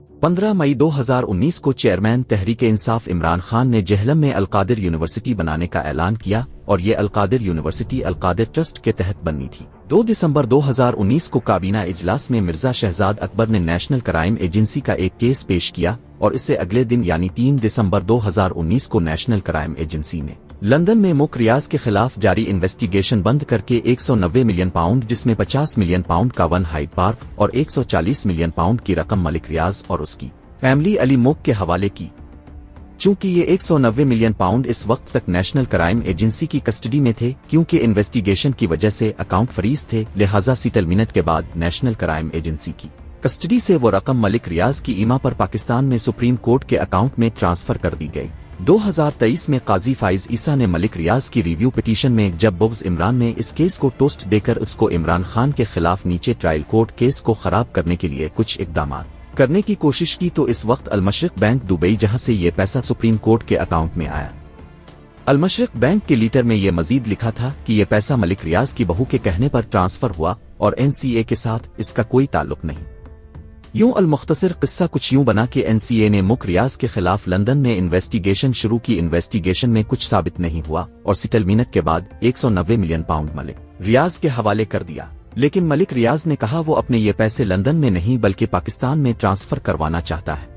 15 मई 2019 को चेयरमैन तहरीक-ए-इंसाफ इमरान खान ने जेहलम में अलकादिर यूनिवर्सिटी बनाने का ऐलान किया और ये अलकादिर यूनिवर्सिटी अलकादिर ट्रस्ट के तहत बननी थी। 2 दिसंबर 2019 को काबीना इजलास में मिर्जा शहजाद अकबर ने नेशनल क्राइम एजेंसी का एक केस पेश किया और इससे अगले दिन यानी 3 दिसंबर 2019 को नेशनल क्राइम एजेंसी ने लंदन में मुक रियाज के खिलाफ जारी इन्वेस्टिगेशन बंद करके 190 मिलियन पाउंड जिसमें 50 मिलियन पाउंड का वन हाइड पार्क और 140 मिलियन पाउंड की रकम मलिक रियाज और उसकी फैमिली अली मुक के हवाले की। चूंकि ये 190 मिलियन पाउंड इस वक्त तक नेशनल क्राइम एजेंसी की कस्टडी में थे क्योंकि इन्वेस्टिगेशन की वजह से अकाउंट फ्रीज थे, लिहाजा सेटलमेंट के बाद नेशनल क्राइम एजेंसी की कस्टडी से वो रकम मलिक रियाज की ईमा पर पाकिस्तान में सुप्रीम कोर्ट के अकाउंट में ट्रांसफर कर दी गई। 2023 में काजी फाइज ईसा ने मलिक रियाज की रिव्यू पिटीशन में जब बुग्ज इमरान में इस केस को टोस्ट देकर उसको इमरान खान के खिलाफ नीचे ट्रायल कोर्ट केस को खराब करने के लिए कुछ इकदाम करने की कोशिश की तो इस वक्त अलमशरिक बैंक दुबई जहां से ये पैसा सुप्रीम कोर्ट के अकाउंट में आया। अलमशरिक बैंक के लीटर में ये मजीद लिखा था कि ये पैसा मलिक रियाज की बहू के कहने पर ट्रांसफर हुआ और एनसीए के साथ इसका कोई ताल्लुक नहीं। यूं अलमुख्तसर किस्सा कुछ यूं बना कि एनसीए ने मुक रियाज के खिलाफ लंदन में इन्वेस्टिगेशन शुरू की। इन्वेस्टिगेशन में कुछ साबित नहीं हुआ और सेटलमेंट के बाद 190 मिलियन पाउंड मलिक रियाज के हवाले कर दिया, लेकिन मलिक रियाज ने कहा वो अपने ये पैसे लंदन में नहीं बल्कि पाकिस्तान में ट्रांसफर करवाना चाहता है।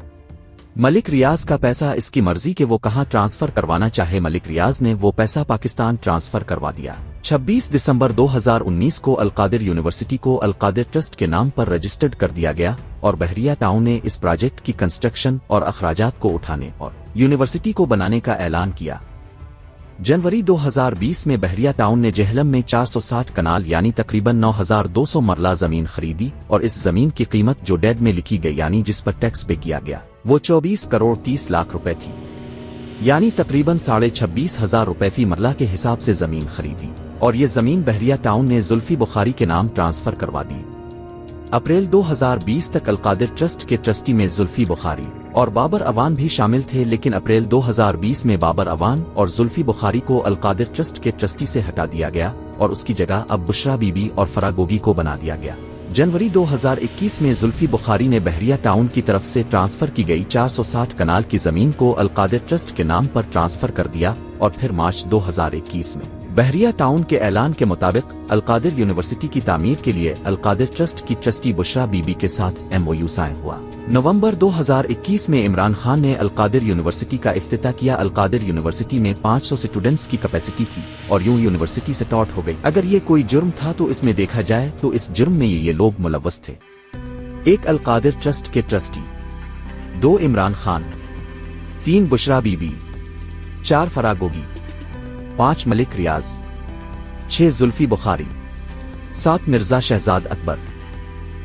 मलिक रियाज का पैसा इसकी मर्जी के वो कहां ट्रांसफर करवाना चाहे, मलिक रियाज ने वो पैसा पाकिस्तान ट्रांसफर करवा दिया। 26 दिसंबर 2019 को अलकादिर यूनिवर्सिटी को अलकादिर ट्रस्ट के नाम पर रजिस्टर्ड कर दिया गया और बहरिया टाउन ने इस प्रोजेक्ट की कंस्ट्रक्शन और अखराजात को उठाने और यूनिवर्सिटी को बनाने का ऐलान किया। जनवरी 2020 में बहरिया टाउन ने जेहलम में 460 कनाल यानी तकरीबन 9200 मरला जमीन खरीदी और इस जमीन की कीमत जो डेड में लिखी गई यानी जिस पर टैक्स पे किया गया वो 24 करोड़ 30 लाख रुपए थी, यानी तकरीबन 26,500 रुपए फी मरला के हिसाब से जमीन खरीदी और ये जमीन बहरिया टाउन ने जुल्फी बुखारी के नाम ट्रांसफर करवा दी। अप्रैल 2020 तक अलकादिर ट्रस्ट के ट्रस्टी में जुल्फी बुखारी और बाबर अवान भी शामिल थे, लेकिन अप्रैल 2020 में बाबर अवान और जुल्फी बुखारी को अलकादिर ट्रस्ट के ट्रस्टी से हटा दिया गया और उसकी जगह अब बुशरा बीबी और फरागोगी को बना दिया गया। जनवरी 2021 में जुल्फी बुखारी ने बहरिया टाउन की तरफ से ट्रांसफर की गई 460 कनाल की जमीन को अलकादिर ट्रस्ट के नाम पर ट्रांसफर कर दिया और फिर मार्च 2021 में बहरिया टाउन के ऐलान के मुताबिक अलकादिर यूनिवर्सिटी की तामीर के लिए अलकादिर ट्रस्ट की ट्रस्टी बुशरा बीबी के साथ MOU साइन हुआ। नवंबर 2021 में इमरान खान ने अलकादिर यूनिवर्सिटी का इफ्तिताह किया। अलकादिर यूनिवर्सिटी में 500 स्टूडेंट्स की कैपेसिटी थी और यूं यूनिवर्सिटी से टॉट हो गई। अगर ये कोई जुर्म था तो इसमें देखा जाए तो इस जुर्म में ये लोग मुलव्वस थे। 1 अलकादिर ट्रस्ट के trustee, 2 Imran Khan, 3 Bushra Bibi, 4 Farah Gogi, 5 Malik Riaz, 6 Zulfi Bukhari, 7 Mirza Shahzad Akbar,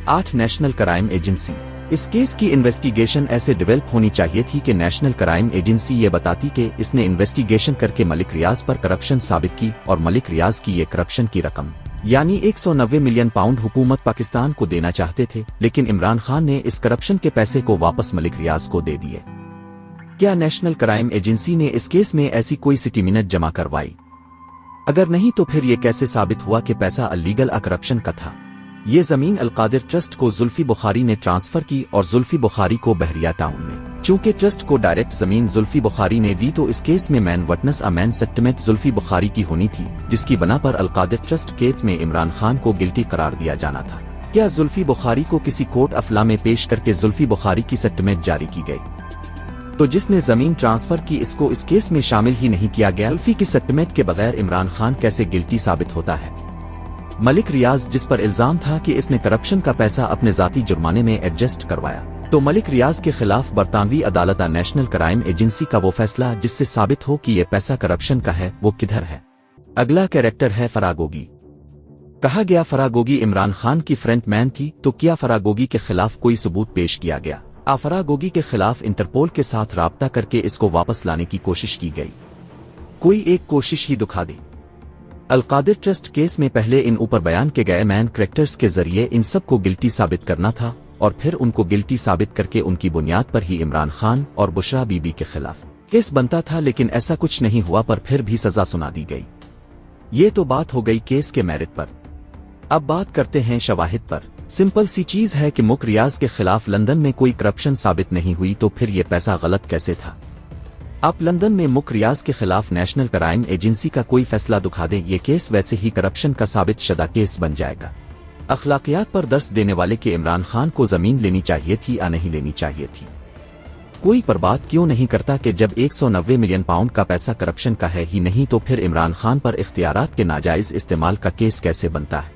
8 national crime agency. इस केस की इन्वेस्टिगेशन ऐसे डेवलप होनी चाहिए थी कि नेशनल क्राइम एजेंसी ये बताती कि इसने इन्वेस्टिगेशन करके मलिक रियाज पर करप्शन साबित की और मलिक रियाज की ये करप्शन की रकम यानी 190 मिलियन पाउंड हुकूमत पाकिस्तान को देना चाहते थे, लेकिन इमरान खान ने इस करप्शन के पैसे को वापस मलिक रियाज को दे दिए। क्या नेशनल क्राइम एजेंसी ने इस केस में ऐसी कोई सेटलमेंट जमा करवाई? अगर नहीं तो फिर ये कैसे साबित हुआ कि पैसा अलीगल करप्शन का था? ये जमीन अलकादिर ट्रस्ट को जुल्फी बुखारी ने ट्रांसफर की और जुल्फी बुखारी को बहरिया टाउन ने। चूंकि ट्रस्ट को डायरेक्ट जमीन जुल्फी बुखारी ने दी तो इस केस में main witness main settlement Zulfi Bukhari की होनी थी, जिसकी बना पर अलकादिर ट्रस्ट केस में इमरान खान को गिल्टी करार दिया जाना था। क्या जुल्फी बुखारी को किसी कोर्ट अफला में पेश करके जुल्फी बुखारी की सेटलमेंट जारी की गई? तो जिसने जमीन ट्रांसफर की इसको इस केस में शामिल ही नहीं किया गया। जुल्फी की सेटलमेंट के बगैर इमरान खान कैसे गिल्टी साबित होता है? मलिक रियाज जिस पर इल्जाम था कि इसने करप्शन का पैसा अपने जाती जुर्माने में एडजस्ट करवाया, तो मलिक रियाज के खिलाफ बरतानवी अदालत नेशनल क्राइम एजेंसी का वो फैसला जिससे साबित हो कि ये पैसा करप्शन का है वो किधर है? अगला कैरेक्टर है फरागोगी। कहा गया फरागोगी इमरान खान की फ्रंट मैन थी, तो क्या फरागोगी के खिलाफ कोई सबूत पेश किया गया? फरागोगी के खिलाफ इंटरपोल के साथ राब्ता करके इसको वापस लाने की कोशिश की गई। कोई एक कोशिश ही दिखा दी। अलकादिर ट्रस्ट केस में पहले इन ऊपर बयान के गए मैन कैरेक्टर्स के जरिए इन सब को गिल्टी साबित करना था और फिर उनको गिल्टी साबित करके उनकी बुनियाद पर ही इमरान खान और बुशरा बीबी के खिलाफ केस बनता था, लेकिन ऐसा कुछ नहीं हुआ पर फिर भी सजा सुना दी गई। ये तो बात हो गई केस के मेरिट पर। अब बात करते हैं शवाहिद पर। سمپل سی چیز ہے کہ مک ریاض کے خلاف لندن میں کوئی کرپشن ثابت نہیں ہوئی تو پھر یہ پیسہ غلط کیسے تھا؟ آپ لندن میں مک ریاض کے خلاف نیشنل کرائم ایجنسی کا کوئی فیصلہ دکھا دیں، یہ کیس ویسے ہی کرپشن کا ثابت شدہ کیس بن جائے گا۔ اخلاقیات پر درس دینے والے کہ عمران خان کو زمین لینی چاہیے تھی یا نہیں لینی چاہیے تھی؟ کوئی پر بات کیوں نہیں کرتا کہ جب 190 ملین پاؤنڈ کا پیسہ کرپشن کا ہے ہی نہیں تو پھر عمران خان پر اختیارات کے ناجائز استعمال کا کیس کیسے بنتا ہے؟